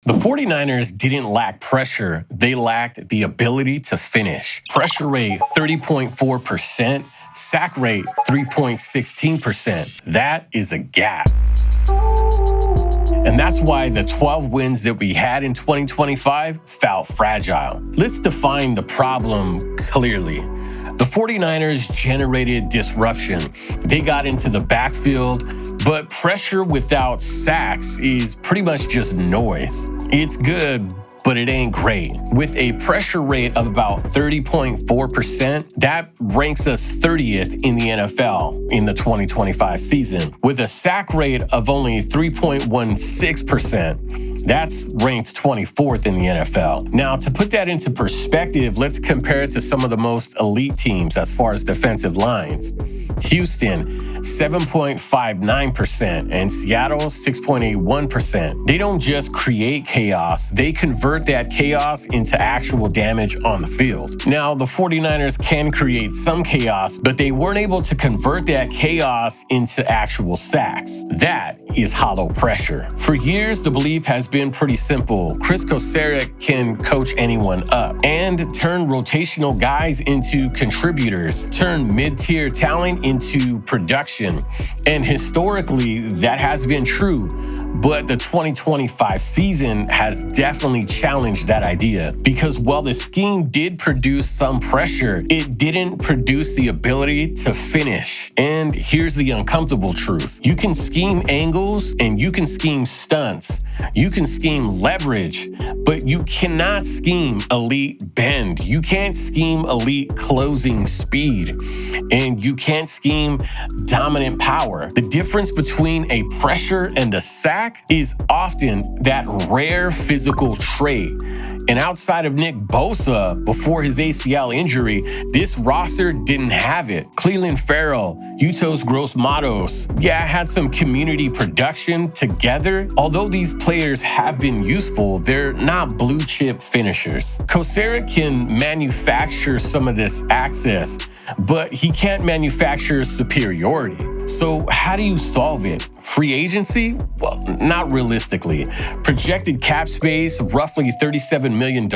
The 49ers didn't lack pressure, they lacked the ability to finish. Pressure rate 30.4%, sack rate 3.16%. That is a gap. And that's why the 12 wins that we had in 2025 felt fragile. Let's define the problem clearly. The 49ers generated disruption. They got into the backfield, but pressure without sacks is pretty much just noise. It's good, but it ain't great. With a pressure rate of about 30.4%, that ranks us 30th in the NFL in the 2025 season. With a sack rate of only 3.16%, that's ranked 24th in the NFL. Now, to put that into perspective, let's compare it to some of the most elite teams as far as defensive lines. Houston, 7.59%, and Seattle, 6.81%. They don't just create chaos, they convert that chaos into actual damage on the field. Now, the 49ers can create some chaos, but they weren't able to convert that chaos into actual sacks. That is hollow pressure. For years, the belief has been pretty simple. Chris Kocurek can coach anyone up and turn rotational guys into contributors, turn mid-tier talent into production. And historically, that has been true. But the 2025 season has definitely challenged that idea because while the scheme did produce some pressure, it didn't produce the ability to finish. And here's the uncomfortable truth. You can scheme angles and you can scheme stunts. You can scheme leverage, but you cannot scheme elite bend. You can't scheme elite closing speed. And you can't scheme dominant power. The difference between a pressure and a sack is often that rare physical trait. And outside of Nick Bosa, before his ACL injury, this roster didn't have it. Cleveland Farrell, Utos Gross Matos, had some community production together. Although these players have been useful, they're not blue chip finishers. Kocurek can manufacture some of this access, but he can't manufacture superiority. So how do you solve it? Free agency? Well, not realistically. Projected cap space, roughly $37 million,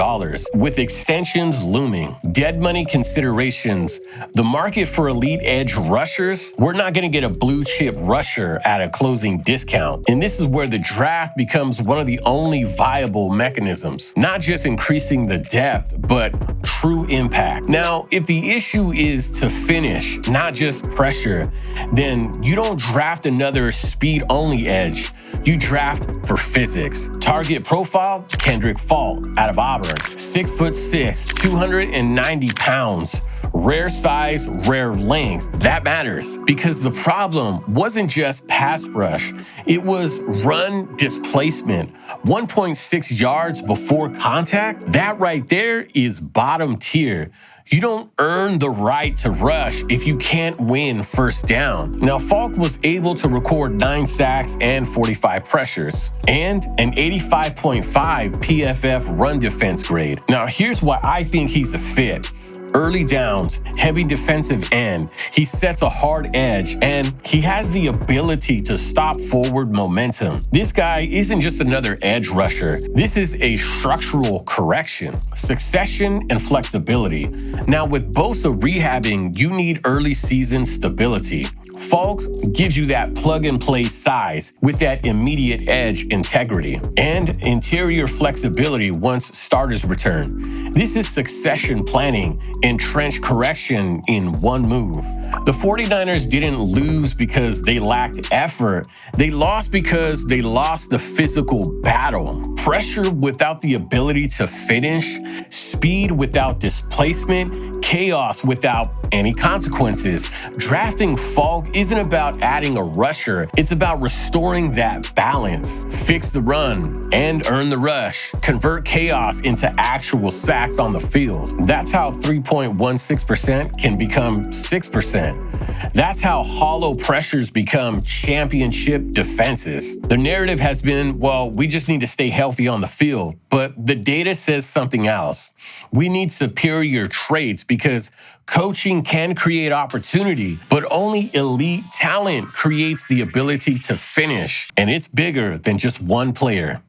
with extensions looming. Dead money considerations. The market for elite edge rushers, we're not going to get a blue chip rusher at a closing discount. And this is where the draft becomes one of the only viable mechanisms. Not just increasing the depth, but true impact. Now, if the issue is to finish, not just pressure, then you don't draft another speed-only edge. You draft for physics. Target profile, Keldric Faulk out of Auburn. 6'6", 290 pounds. Rare size, rare length. That matters because the problem wasn't just pass rush. It was run displacement. 1.6 yards before contact. That right there is bottom tier. You don't earn the right to rush if you can't win first down. Now, Faulk was able to record 9 sacks and 45 pressures, and an 85.5 PFF run defense grade. Now, here's why I think he's a fit. Early downs, heavy defensive end, he sets a hard edge, and he has the ability to stop forward momentum. This guy isn't just another edge rusher. This is a structural correction, succession, and flexibility. Now, with Bosa rehabbing, you need early season stability. Faulk gives you that plug-and-play size with that immediate edge integrity and interior flexibility once starters return. This is succession planning and trench correction in one move. The 49ers didn't lose because they lacked effort. They lost because they lost the physical battle. Pressure without the ability to finish, speed without displacement, chaos without any consequences. Drafting Faulk isn't about adding a rusher. It's about restoring that balance. Fix the run and earn the rush. Convert chaos into actual sacks on the field. That's how 3.16% can become 6%. That's how hollow pressures become championship defenses. The narrative has been, well, we just need to stay healthy on the field. But the data says something else. We need superior traits because coaching can create opportunity, but only elite talent creates the ability to finish. And it's bigger than just one player.